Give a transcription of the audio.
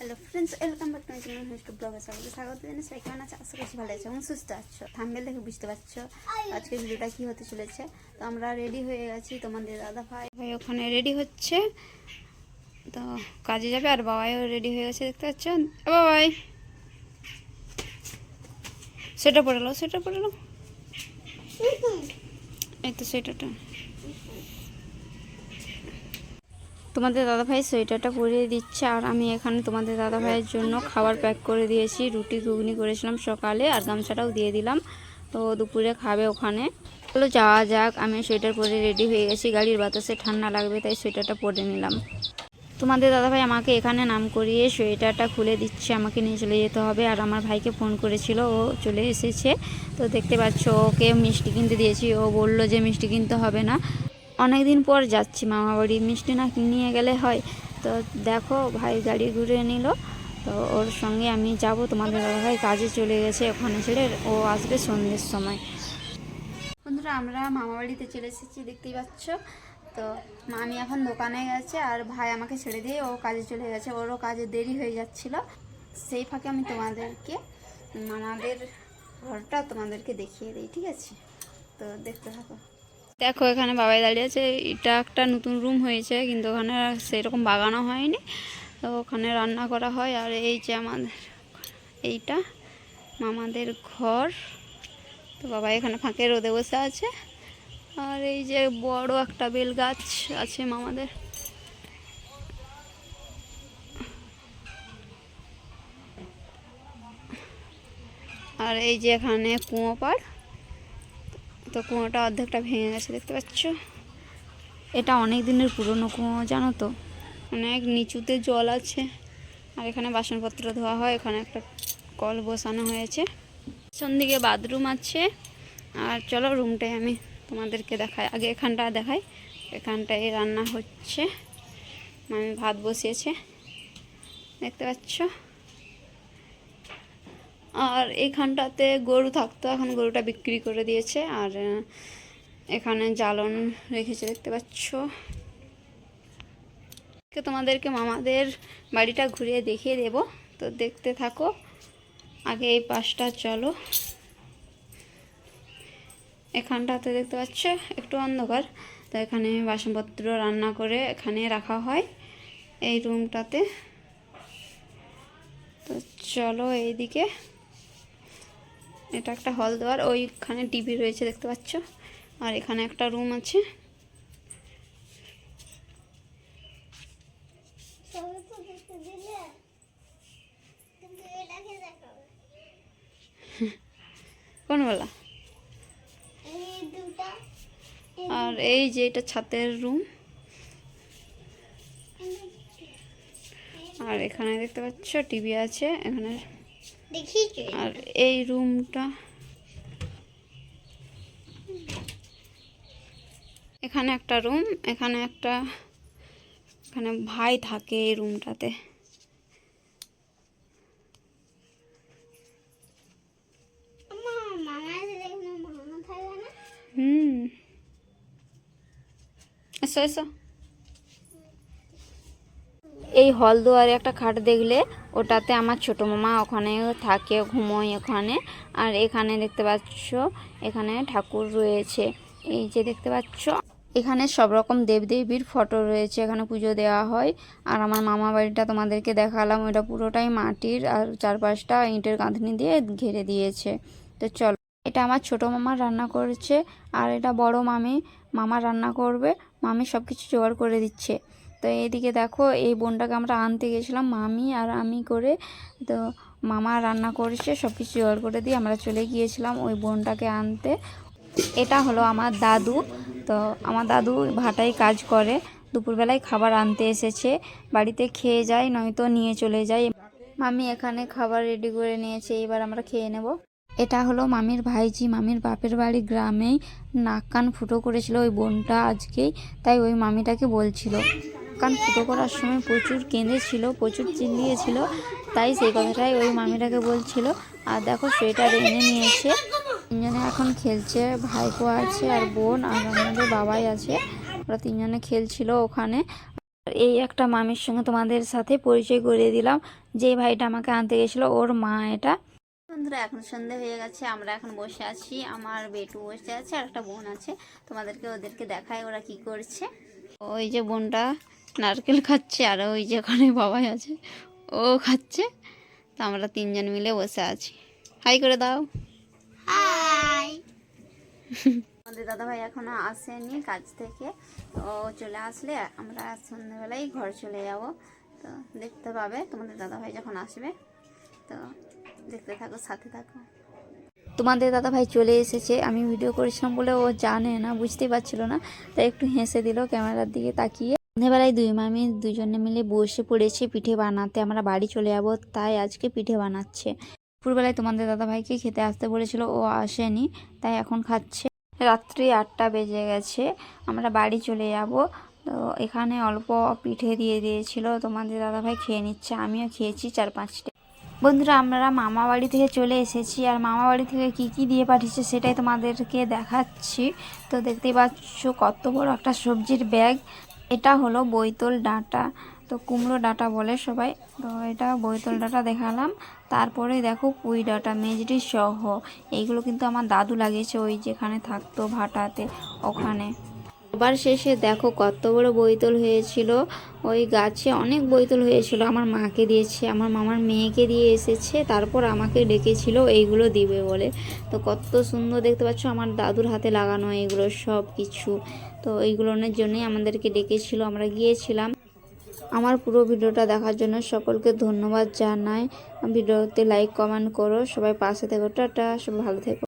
Hello friends, welcome back to my channel host ব্লগে স্বাগত জানাই। সবাই কেমন আছে? আশা করছি ভালো আছে এবং সুস্থ আছো। থাম্বনেল দেখে বুঝতে পারছো আজকে ভিডিওটা কি হতে চলেছে। তো আমরা রেডি হয়ে গেছি, তোমাদের দাদা ভাই ওখানে রেডি হচ্ছে, তো কাজে যাবে। আর বাবাইও রেডি হয়ে গেছে, দেখতে পাচ্ছেন। বাবাই সেটা পরে লো, এই তো সোয়েটারটা। তোমাদের দাদাভাই সোয়েটারটা পরিয়ে দিচ্ছে, আর আমি এখানে তোমাদের দাদাভাইয়ের জন্য খাবার প্যাক করে দিয়েছি। রুটি ঘুগনি করেছিলাম সকালে, আর গামছাটাও দিয়ে দিলাম। তো দুপুরে খাবে ওখানে। চলো যাওয়া যাক। আমি সোয়েটার পরে রেডি হয়ে গেছি, গাড়ির বাতাসে ঠান্ডা লাগবে তাই সোয়েটারটা পরে নিলাম। তোমাদের দাদাভাই আমাকে এখানে নাম করিয়ে সোয়েটারটা খুলে দিচ্ছে, আমাকে নিয়ে চলে যেতে হবে। আর আমার ভাইকে ফোন করেছিল, ও চলে এসেছে। তো দেখতে পাচ্ছ, ওকে মিষ্টি কিনতে দিয়েছি। ও বললো যে মিষ্টি কিনতে হবে না, অনেক দিন পর যাচ্ছি মামা বাড়ি, মিষ্টি না নিয়ে গেলে হয়। তো দেখো ভাই গাড়ি ঘুরে নিল, তো ওর সঙ্গে আমি যাব। তোমাদের দাদাভাই কাজে চলে গেছে, ওখানে ছেড়ে ও আসবে সন্ধ্যের সময়। বন্ধুরা, আমরা মামা বাড়িতে চলে এসেছি, দেখতেই পাচ্ছ। তো আমি এখন দোকানে গেছে, আর ভাই আমাকে ছেড়ে দিয়ে ও কাজে চলে গেছে। ওরও কাজে দেরি হয়ে যাচ্ছিল। সেই ফাঁকে আমি তোমাদেরকে মামাদের ঘরটা তোমাদেরকে দেখিয়ে দিই, ঠিক আছে? তো দেখতে থাকো। দেখো এখানে বাবাই দাঁড়িয়ে আছে। এটা একটা নতুন রুম হয়েছে, কিন্তু ওখানে সেরকম বাগানো হয়নি, তো ওখানে রান্না করা হয়। আর এই যে আমাদের এইটা মামাদের ঘর। তো বাবা এখানে ফাঁকে রোদে বসে আছে। আর এই যে বড় একটা বেল গাছ আছে মামাদের। আর এই যে এখানে কুয়ো পাড়, তো কুয়োটা অর্ধেকটা ভেঙে গেছে, দেখতে পাচ্ছ। এটা অনেক দিনের পুরনো কুয়ো, জানো তো, অনেক নিচুতে জল আছে। আর এখানে বাসনপত্র ধোয়া হয়। এখানে একটা কল বসানো হয়েছে, পেছন দিকে বাথরুম আছে। আর চলো রুমটাই আমি তোমাদেরকে দেখাই। আগে এখানটা দেখাই। এখানটায় রান্না হচ্ছে, আমি ভাত বসিয়েছে, দেখতে পাচ্ছ। আর এইখানটাতে গরু থাকতো, এখন গরুটা বিক্রি করে দিয়েছে। আর এখানে জ্বালন রেখেছে, দেখতে পাচ্ছ। তোমাদেরকে মামাদের বাড়িটা ঘুরিয়ে দেখিয়ে দেব, তো দেখতে থাকো। আগে এই পাশটা চলো। এখানটাতে দেখতে পাচ্ছ একটু অন্ধকার, তো এখানে বাসনপত্র রান্না করে এখানে রাখা হয়, এই রুমটাতে। তো চলো এইদিকে, এটা একটা হল দেওয়ার, ওইখানে টিভি রয়েছে, দেখতে পাচ্ছ। আর এখানে একটা রুম আছে। কোন বলা? আর এই যে এটা ছাতের রুম। আর এখানে দেখতে পাচ্ছ টিভি আছে এখানে। আর এই রুমটা, এখানে একটা রুম, এখানে ভাই থাকে এই রুমটাতে। এসো এসো। এই হল দুয়ারে একটা খাট দেখলে, ওটাতে আমার ছোটো মামা ওখানে থাকে, ঘুমোয় ওখানে। আর এখানে দেখতে পাচ্ছ এখানে ঠাকুর রয়েছে, এই যে দেখতে পাচ্ছ। এখানে সব রকম দেবদেবীর ফটো রয়েছে, এখানে পুজো দেওয়া হয়। আর আমার মামা বাড়িটা তোমাদেরকে দেখালাম, ওটা পুরোটাই মাটির, আর চারপাশটা ইঁটের গাঁথনি দিয়ে ঘিরে দিয়েছে। তো চলো, এটা আমার ছোটো মামা রান্না করেছে, আর এটা বড় মামা রান্না করবে। মামি সব কিছু জোগাড় করে দিচ্ছে। তো এইদিকে দেখো, এই বোনটাকে আমরা আনতে গেছিলাম মামি আর আমি করে। তো মামা রান্না করেছে, সব কিছু জোগাড় করে দিয়ে আমরা চলে গিয়েছিলাম ওই বোনটাকে আনতে। এটা হলো আমার দাদু। তো আমার দাদু ভাটায় কাজ করে, দুপুরবেলায় খাবার আনতে এসেছে। বাড়িতে খেয়ে যায়, নয়তো নিয়ে চলে যায়। মামি এখানে খাবার রেডি করে নিয়েছে, এবার আমরা খেয়ে নেব। এটা হলো মামির ভাইজি। মামির বাপের বাড়ি গ্রামেই নাক কান ফুটো করেছিল ওই বোনটা আজকেই, তাই ওই মামিটাকে বলছিল। কান ফুটো করার সময় প্রচুর কেঁদেছিল, প্রচুর চিল্লিয়েছিল, তাই সেই কথাটাই ওই মামিটাকে বলছিল। আর দেখো সোয়েটার এনে নিয়েছে, তিনজনে এখন খেলছে। ভাইপো আছে, আর বোন, আর আমাদের বাবাই আছে। ওরা তিনজনে খেলছিল ওখানে। এই একটা মামির সঙ্গে তোমাদের সাথে পরিচয় করিয়ে দিলাম, যে ভাইটা আমাকে আনতে গেছিলো ওর মা এটা। বন্ধুরা এখন সন্ধে হয়ে গেছে, আমরা এখন বসে আছি, আমার বেটু বসে আছে আর একটা বোন আছে। ওদেরকে দেখায় ওরা কি করছে। ওই যে বোনটা নারকেল খাচ্ছে আর ওই যে ওখানে বাবাই আছে ও খাচ্ছে। তো আমরা তিনজন মিলে বসে আছি। হাই করে দাও। হাই। আমাদের দাদাভাই এখনো আসেনি কাজ থেকে, ও চলে আসলে আমরা সন্ধ্যেবেলায় ঘর চলে যাব। তো দেখতে পাবে তোমাদের দাদাভাই যখন আসবে, তো দেখতে থাকো, সাথে থাকো। তোমাদের দাদাভাই চলে এসেছে, আমি ভিডিও করেছিলাম বলে ও জানে না, বুঝতেই পারছিল না, তাই একটু হেসে দিল ক্যামেরার দিকে তাকিয়ে। সন্ধ্যেবেলায় দুই মামি দুজনে মিলে বসে পড়েছে পিঠে বানাতে, আমরা বাড়ি চলে যাব তাই আজকে পিঠে বানাচ্ছে। দুপুরবেলায় তোমাদের দাদাভাইকে খেতে আসতে বলেছিল, ও আসেনি তাই এখন খাচ্ছে। রাত্রি 8টা বেজে গেছে, আমরা বাড়ি চলে যাব। তো এখানে অল্প পিঠে দিয়ে দিয়েছিল, তোমাদের দাদাভাই খেয়ে নিচ্ছে, আমিও খেয়েছি 4-5টা। বন্ধুরা আমরা মামা বাড়ি থেকে চলে এসেছি, আর মামা বাড়ি থেকে কি কি দিয়ে পাঠিয়েছে সেটাই তোমাদেরকে দেখাচ্ছি। তো দেখতেই পাচ্ছ কত বড় একটা সবজির ব্যাগ। এটা হলো বৈতল ডাঁটা, তো কুমড়ো ডাঁটা বলে সবাই, তো এটা বৈতল ডাঁটা দেখালাম। তারপরে দেখো পুঁই ডাঁটা মেজরি সহ, এইগুলো কিন্তু আমার দাদু লাগিয়েছে ওই যেখানে থাকতো ভাটাতে ওখানে। এবার শেষে দেখো কত বড় বৈতল হয়েছিল, ওই গাছে অনেক বৈতল হয়েছিল। আমার মাকে দিয়েছে, আমার মামার মেয়েকে দিয়ে এসেছে, তারপর আমাকে ডেকেছিল এইগুলো দিবে বলে। তো কত সুন্দর দেখতে পাচ্ছ, আমার দাদুর হাতে লাগানো এগুলো সব কিছু। তো এইগুলোর জন্যই আমাদেরকে ডেকেছিল, আমরা গিয়েছিলাম। আমার পুরো ভিডিওটা দেখার জন্য সকলকে ধন্যবাদ জানাই। ভিডিওতে লাইক কমেন্ট করো, সবাই পাশে থেকো। টাটা, সবাই ভালো থেকো।